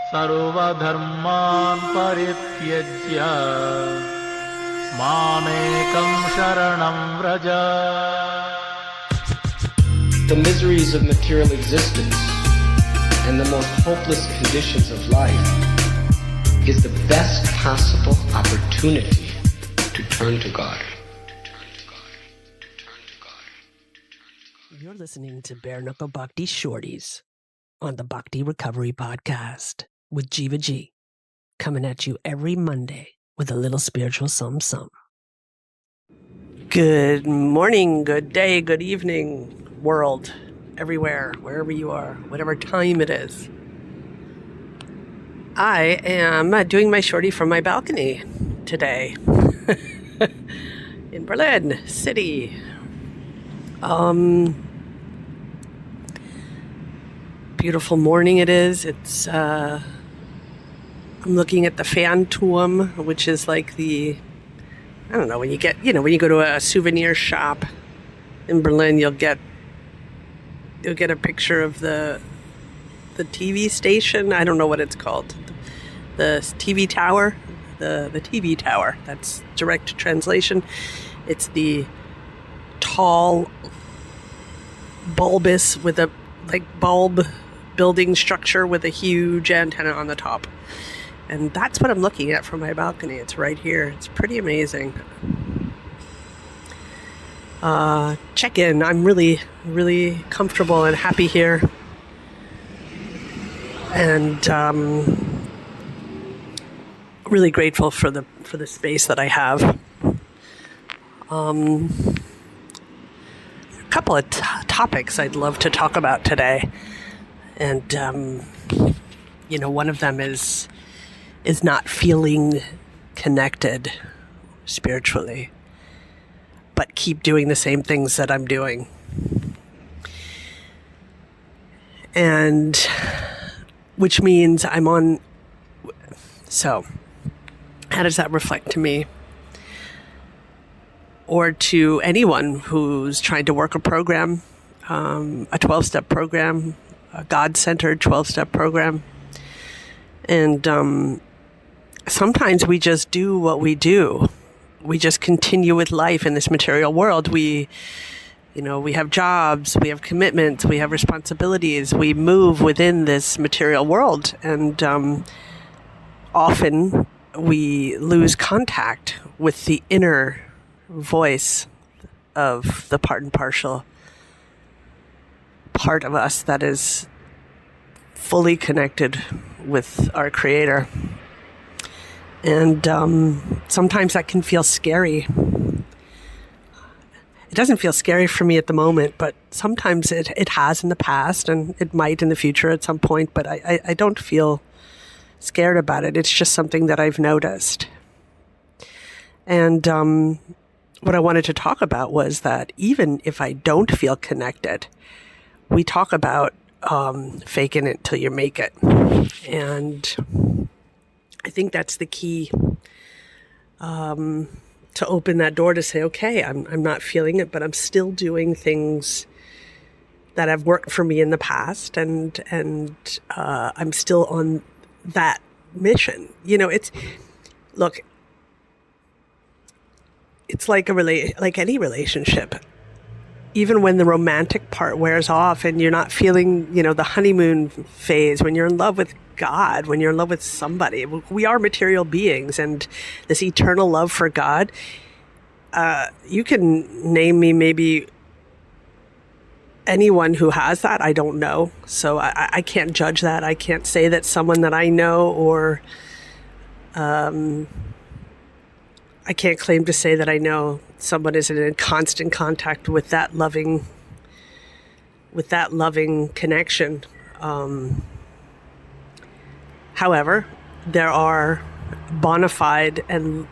सर्वधर्मान् परित्यज्य मामेकं शरणं Vraj. The miseries of material existence and the most hopeless conditions of life is the best possible opportunity to turn to God. You're listening to Bare Knuckle Bhakti Shorties on the Bhakti Recovery Podcast with Jiva G, coming at you every Monday with a little spiritual something. Good morning, good day, good evening, world, everywhere, wherever you are, whatever time it is. I am doing my shorty from my balcony today in Berlin City. Beautiful morning it is. It's I'm looking at the Fanturm, which is like the, I don't know, when you go to a souvenir shop in Berlin, you'll get a picture of the TV station. I don't know what it's called. The TV tower, the TV tower. That's direct translation. It's the tall, bulbous with a bulb building structure with a huge antenna on the top. And that's what I'm looking at from my balcony. It's right here. It's pretty amazing. Check in. I'm really, really comfortable and happy here. And really grateful for the space that I have. A couple of topics I'd love to talk about today. And, one of them is not feeling connected spiritually, but keep doing the same things that I'm doing. And which means I'm on. So how does that reflect to me? Or to anyone who's trying to work a program, a 12-step program, a God-centered 12-step program. And sometimes we just do what we do. We just continue with life in this material world. We have jobs, we have commitments, we have responsibilities. We move within this material world. And often we lose contact with the inner voice of the part and partial part of us that is fully connected with our Creator. And sometimes that can feel scary. It doesn't feel scary for me at the moment, but sometimes it has in the past, and it might in the future at some point, but I don't feel scared about it. It's just something that I've noticed. And what I wanted to talk about was that even if I don't feel connected, we talk about faking it till you make it. And I think that's the key to open that door to say, okay, I'm not feeling it, but I'm still doing things that have worked for me in the past, and I'm still on that mission. It's like any relationship. Even when the romantic part wears off and you're not feeling, the honeymoon phase, when you're in love with God, when you're in love with somebody, we are material beings, and this eternal love for God, you can name me maybe anyone who has that. I don't know. So I can't judge that. I can't say that someone that I know, or I can't claim to say that I know someone is in constant contact with that loving connection. However, there are bona fide and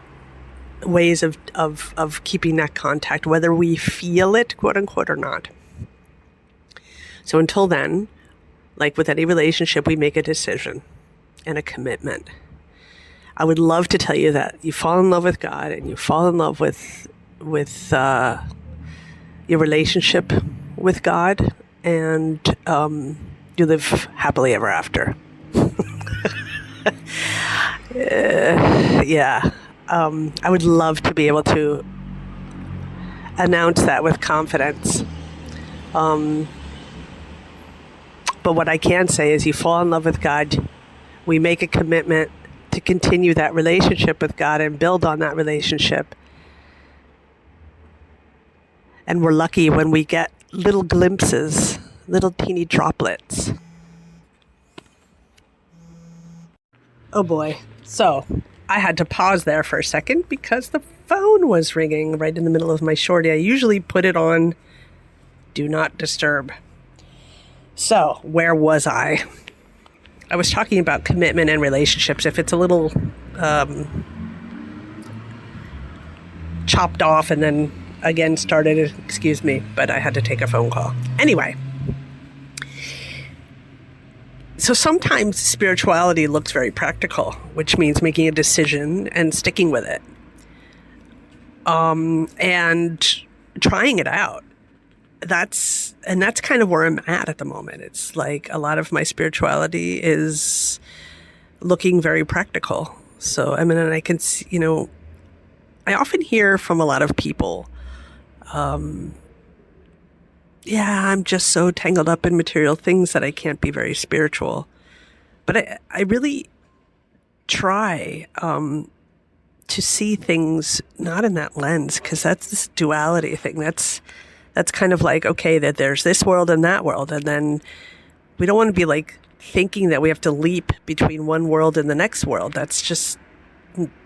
ways of keeping that contact, whether we feel it, quote unquote, or not. So until then, like with any relationship, we make a decision and a commitment. I would love to tell you that you fall in love with God and you fall in love with your relationship with God, and you live happily ever after. Yeah. I would love to be able to announce that with confidence. But what I can say is you fall in love with God, we make a commitment to continue that relationship with God and build on that relationship. And we're lucky when we get little glimpses, little teeny droplets. Oh boy. So I had to pause there for a second because the phone was ringing right in the middle of my shorty. I usually put it on Do Not Disturb. So where was I? I was talking about commitment and relationships. If it's a little chopped off and then again started, excuse me, but I had to take a phone call. Anyway. So sometimes spirituality looks very practical, which means making a decision and sticking with it. And trying it out. That's kind of where I'm at the moment. It's like a lot of my spirituality is looking very practical. So, I mean, and I can see, I often hear from a lot of people, yeah, I'm just so tangled up in material things that I can't be very spiritual. But I really try to see things not in that lens, because that's this duality thing. That's kind of like, okay, that there's this world and that world. And then we don't want to be like thinking that we have to leap between one world and the next world. That's just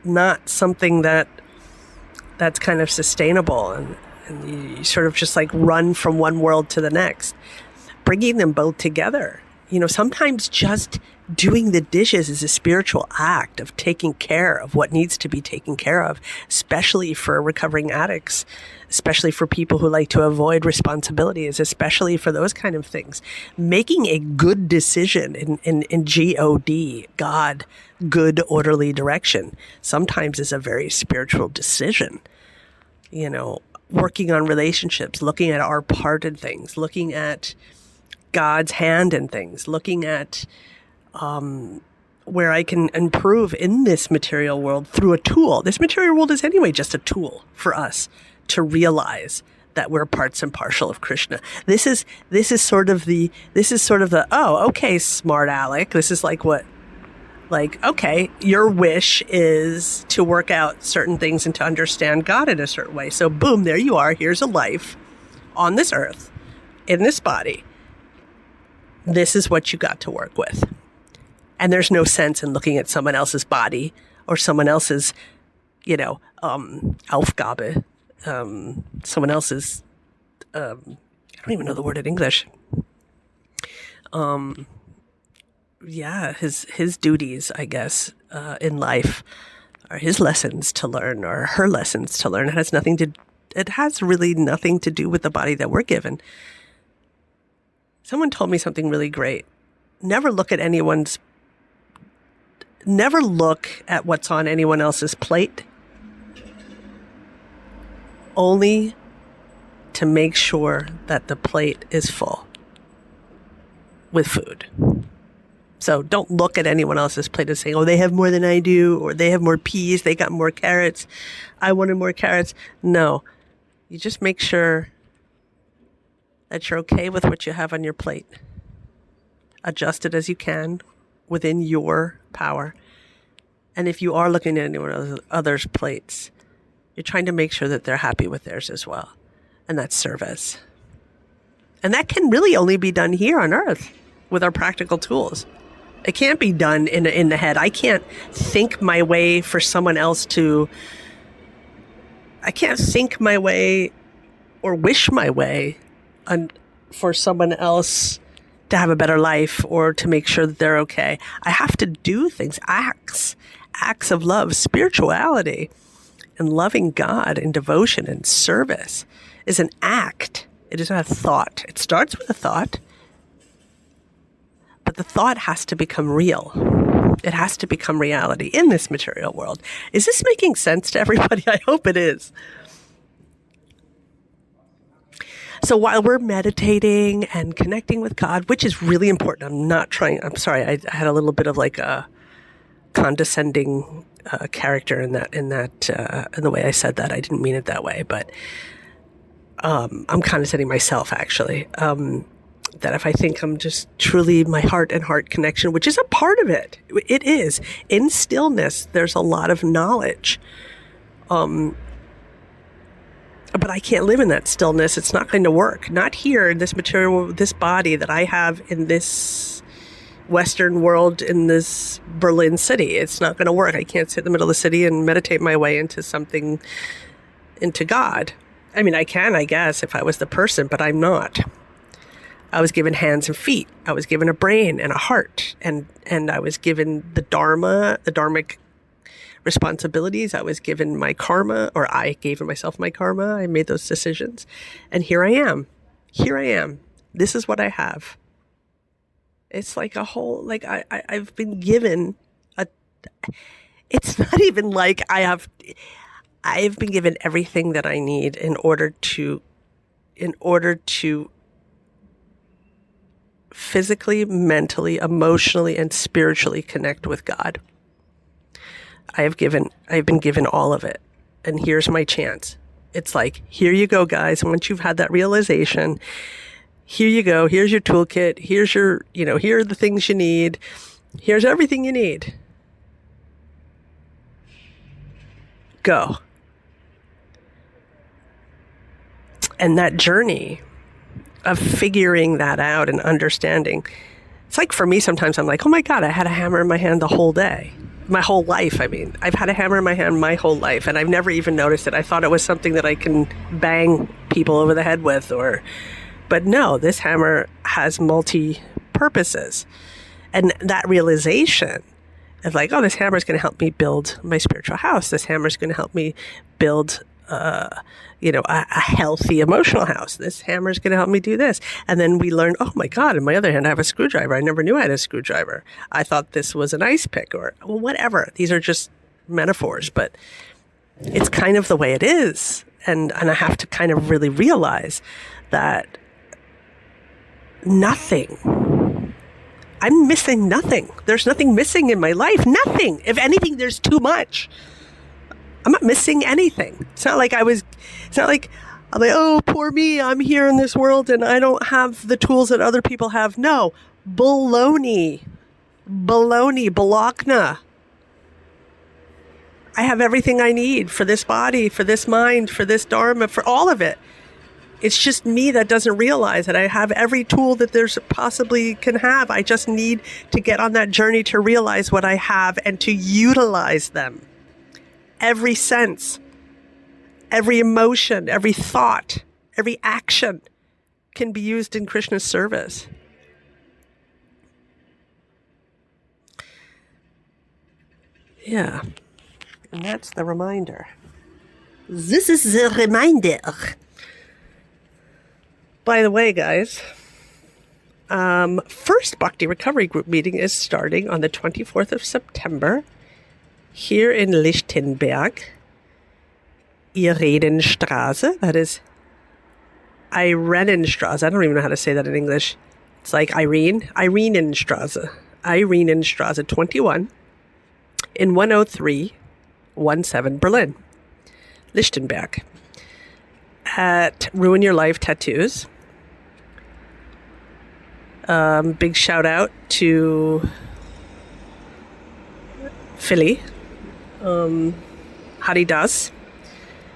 not something that's kind of sustainable. And you sort of just like run from one world to the next. Bringing them both together. Sometimes just doing the dishes is a spiritual act of taking care of what needs to be taken care of, especially for recovering addicts, especially for people who like to avoid responsibilities, especially for those kind of things. Making a good decision in G-O-D, God, good orderly direction, sometimes is a very spiritual decision. Working on relationships, looking at our part in things, looking at God's hand in things, looking at where I can improve in this material world through a tool. This material world is anyway just a tool for us to realize that we're parts and parcel of Krishna. This is sort of the oh, okay, smart Alec. This is okay, your wish is to work out certain things and to understand God in a certain way. So boom, there you are. Here's a life on this earth, in this body. This is what you got to work with. And there's no sense in looking at someone else's body or someone else's, Aufgabe, someone else's, I don't even know the word in English. His duties, I guess, in life, or his lessons to learn, or her lessons to learn. It has really nothing to do with the body that we're given. Someone told me something really great. Never look at what's on anyone else's plate, only to make sure that the plate is full with food. So don't look at anyone else's plate and say, oh, they have more than I do, or they have more peas, they got more carrots, I wanted more carrots. No, you just make sure that you're okay with what you have on your plate. Adjust it as you can within your power. And if you are looking at anyone other's plates, you're trying to make sure that they're happy with theirs as well. And that's service. And that can really only be done here on earth with our practical tools. It can't be done in the head. I can't think my way for someone else to... I can't think my way or wish my way for someone else to have a better life or to make sure that they're okay. I have to do things, acts of love, spirituality, and loving God and devotion and service is an act. It is not a thought. It starts with a thought, but the thought has to become real. It has to become reality in this material world. Is this making sense to everybody? I hope it is. So while we're meditating and connecting with God, which is really important, I'm sorry, I had a little bit of like a condescending character in the way I said that. I didn't mean it that way, but I'm condescending myself, actually. That if I think I'm just truly my heart and heart connection, which is a part of it, it is. In stillness, there's a lot of knowledge. But I can't live in that stillness. It's not going to work. Not here in this material, this body that I have in this Western world, in this Berlin city. It's not going to work. I can't sit in the middle of the city and meditate my way into something, into God. I mean, I can, I guess, if I was the person, but I'm not. I was given hands and feet. I was given a brain and a heart. And I was given the Dharma, the Dharmic responsibilities. I was given my karma, or I gave myself my karma. I made those decisions. And here I am. Here I am. This is what I have. It's like a whole, like I've been given it's not even like I've been given everything that I need in order to physically, mentally, emotionally, and spiritually connect with God. I've been given all of it. And here's my chance. It's like, here you go, guys. Once you've had that realization, here you go. Here's your toolkit. Here's your, here are the things you need. Here's everything you need. Go. And that journey of figuring that out and understanding. It's like for me, sometimes I'm like, oh my God, I had a hammer in my hand the whole day. My whole life, I mean. I've had a hammer in my hand my whole life, and I've never even noticed it. I thought it was something that I can bang people over the head with, but no, this hammer has multi-purposes. And that realization of like, oh, this hammer is going to help me build my spiritual house. This hammer is going to help me build a healthy emotional house. This hammer is going to help me do this. And then we learn, oh my God, on my other hand, I have a screwdriver. I never knew I had a screwdriver. I thought this was an ice pick or whatever. These are just metaphors, but it's kind of the way it is. And I have to kind of really realize that I'm missing nothing. There's nothing missing in my life. Nothing. If anything, there's too much. I'm not missing anything. It's not like I'm like, oh, poor me. I'm here in this world and I don't have the tools that other people have. No. Baloney. Balakna. I have everything I need for this body, for this mind, for this dharma, for all of it. It's just me that doesn't realize that I have every tool that there's possibly can have. I just need to get on that journey to realize what I have and to utilize them. Every sense, every emotion, every thought, every action can be used in Krishna's service. Yeah. And that's the reminder. This is the reminder. By the way, guys, first Bhakti Recovery Group meeting is starting on the 24th of September here in Lichtenberg, Irenenstraße. That is Irenenstraße. I don't even know how to say that in English. It's like Irenenstraße 21 in 10317 Berlin, Lichtenberg. At Ruin Your Life Tattoos. Big shout out to Philly, Haridas,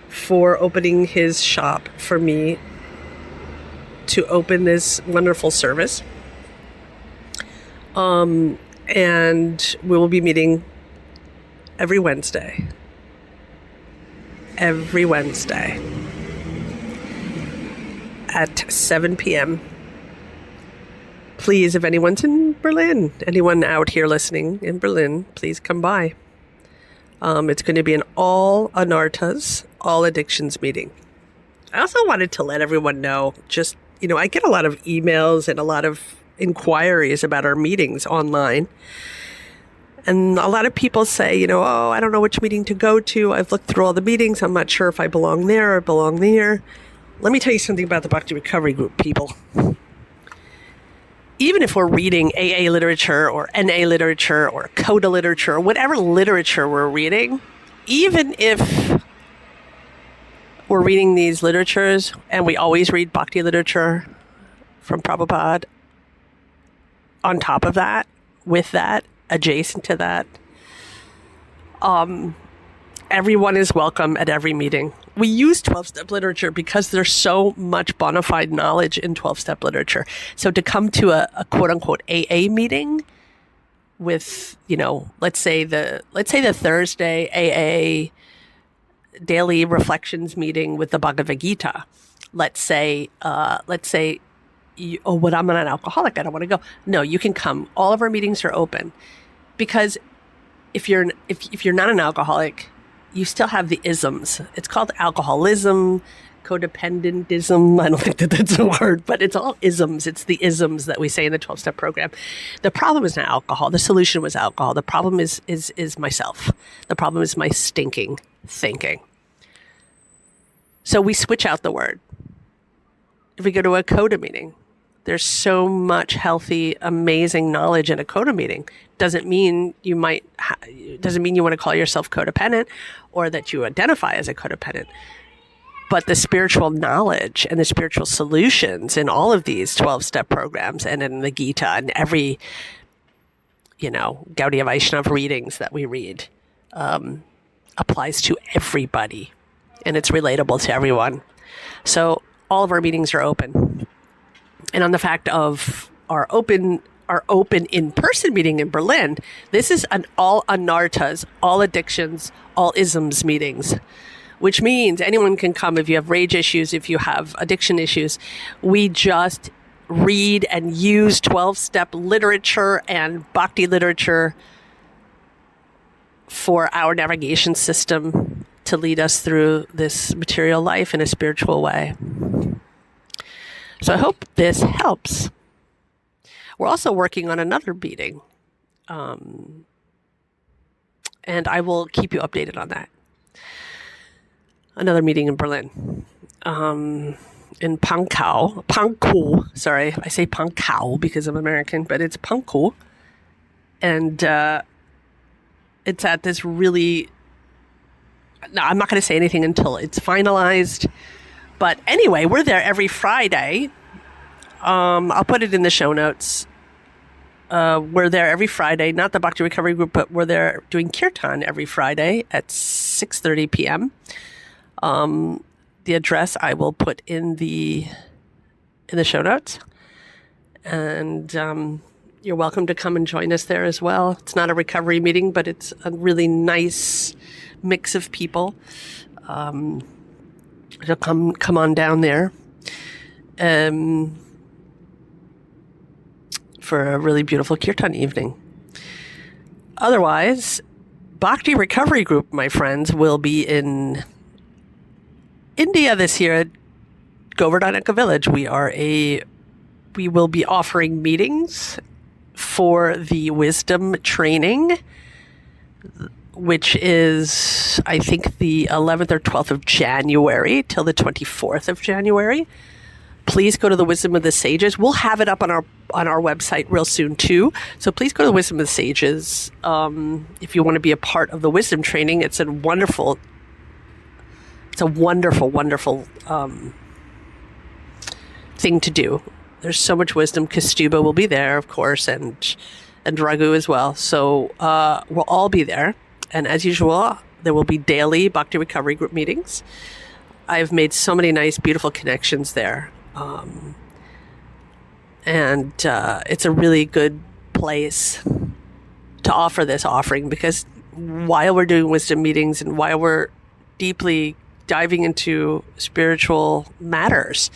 for opening his shop for me to open this wonderful service. And we will be meeting every Wednesday. At 7 p.m. Please, if anyone's in Berlin, anyone out here listening in Berlin, please come by. It's going to be an all anartas, all addictions meeting. I also wanted to let everyone know, just, I get a lot of emails and a lot of inquiries about our meetings online. And a lot of people say, oh, I don't know which meeting to go to. I've looked through all the meetings. I'm not sure if I belong there or belong there. Let me tell you something about the Bhakti Recovery Group, people. even if we're reading AA literature or NA literature or CODA literature or whatever literature we're reading, even if we're reading these literatures, and we always read Bhakti literature from Prabhupada, on top of that, with that, adjacent to that, everyone is welcome at every meeting. We use 12-step literature because there's so much bona fide knowledge in 12-step literature. So to come to a quote-unquote AA meeting with, let's say the Thursday AA daily reflections meeting with the Bhagavad Gita. Let's say, I'm an alcoholic, I don't want to go. No, you can come. All of our meetings are open because if you're not an alcoholic, you still have the isms. It's called alcoholism, codependentism. I don't think that's a word, but it's all isms. It's the isms that we say in the 12-step program. The problem is not alcohol. The solution was alcohol. The problem is myself. The problem is my stinking thinking. So we switch out the word. If we go to a CODA meeting, there's so much healthy, amazing knowledge in a CODA meeting. Doesn't mean you want to call yourself codependent or that you identify as a codependent. But the spiritual knowledge and the spiritual solutions in all of these 12-step programs and in the Gita and every, Gaudiya Vaishnava readings that we read applies to everybody. And it's relatable to everyone. So all of our meetings are open. And on the fact of our open in-person meeting in Berlin, this is an all anartas, all addictions, all isms meetings, which means anyone can come if you have rage issues, if you have addiction issues. We just read and use 12-step literature and Bhakti literature for our navigation system to lead us through this material life in a spiritual way. So I hope this helps. We're also working on another meeting, and I will keep you updated on that. Another meeting in Berlin, in Pankow. Sorry, I say Pankow because I'm American, but it's Pankow, and it's at this really. No, I'm not going to say anything until it's finalized. But anyway, we're there every Friday. I'll put it in the show notes. We're there every Friday, not the Bhakti Recovery Group, but we're there doing kirtan every Friday at 6:30 p.m. The address I will put in the show notes. And you're welcome to come and join us there as well. It's not a recovery meeting, but it's a really nice mix of people. So come on down there for a really beautiful kirtan evening. Otherwise, Bhakti Recovery Group, my friends, will be in India this year at Govardhanaka Village. We will be offering meetings for the wisdom training, which is, I think, the 11th or 12th of January till the 24th of January. Please go to the Wisdom of the Sages. We'll have it up on our website real soon too. So please go to the Wisdom of the Sages if you want to be a part of the wisdom training. It's a wonderful thing to do. There's so much wisdom. Kastuba will be there, of course, and Raghu as well. So we'll all be there. And as usual, there will be daily Bhakti Recovery Group meetings. I've made so many nice, beautiful connections there. And it's a really good place to offer this offering because while we're doing wisdom meetings and while we're deeply diving into spiritual matters,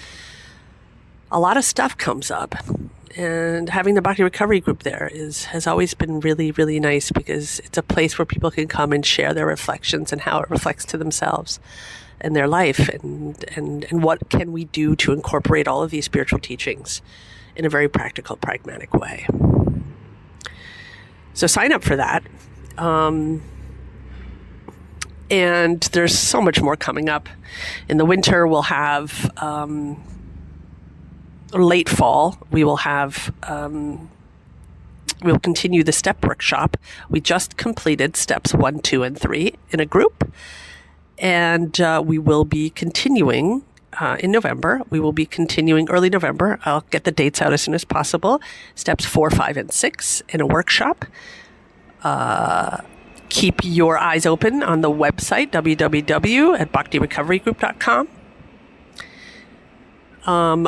a lot of stuff comes up. And having the Bhakti Recovery Group there has always been really, really nice because it's a place where people can come and share their reflections and how it reflects to themselves and their life and what can we do to incorporate all of these spiritual teachings in a very practical, pragmatic way. So sign up for that. And there's so much more coming up. In the winter, we'll have late fall, we will have, we'll continue the step workshop. We just completed steps 1, 2, and 3 in a group. And we will be continuing in November. We will be continuing early November. I'll get the dates out as soon as possible. Steps 4, 5, and 6 in a workshop. Keep your eyes open on the website, www.bhaktirecoverygroup.com.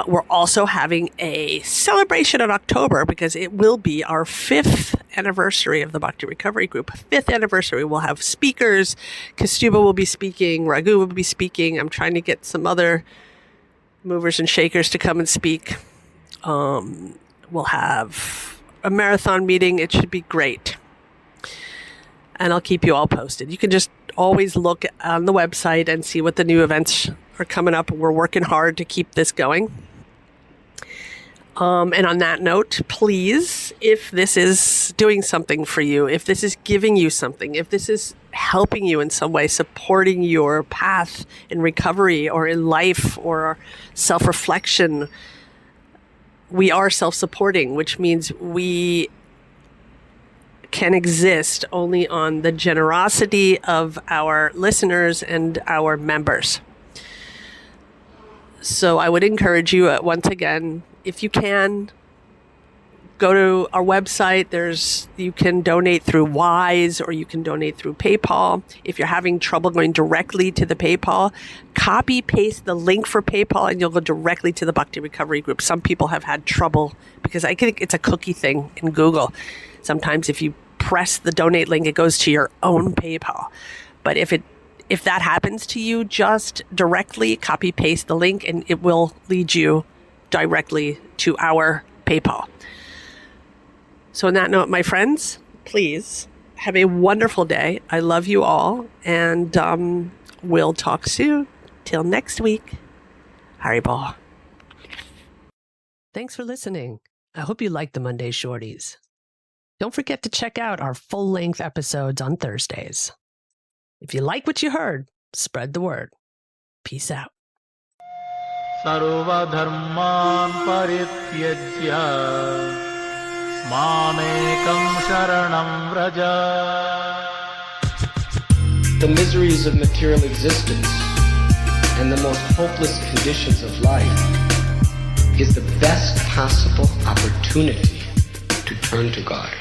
We're also having a celebration in October because it will be our 5th anniversary of the Bhakti Recovery Group. 5th anniversary. We'll have speakers. Kastuba will be speaking. Raghu will be speaking. I'm trying to get some other movers and shakers to come and speak. We'll have a marathon meeting. It should be great. And I'll keep you all posted. You can just always look on the website and see what the new events are coming up. We're working hard to keep this going. And on that note, please, if this is doing something for you, if this is giving you something, if this is helping you in some way, supporting your path in recovery or in life or self-reflection, we are self-supporting, which means we can exist only on the generosity of our listeners and our members. So I would encourage you, once again, if you can, go to our website. You can donate through Wise or you can donate through PayPal. If you're having trouble going directly to the PayPal, copy paste the link for PayPal and you'll go directly to the Bhakti Recovery Group. Some people have had trouble because I think it's a cookie thing in Google. Sometimes if you press the donate link, it goes to your own PayPal. But if that happens to you, just directly copy paste the link and it will lead you directly to our PayPal. So on that note, my friends, please have a wonderful day. I love you all, and we'll talk soon. Till next week. Haribol. Thanks for listening. I hope you liked the Monday Shorties. Don't forget to check out our full-length episodes on Thursdays. If you like what you heard, spread the word. Peace out. सर्वधर्मान् परित्यज्य मामेकं शरणं Vraj. The miseries of material existence and the most hopeless conditions of life is the best possible opportunity to turn to God.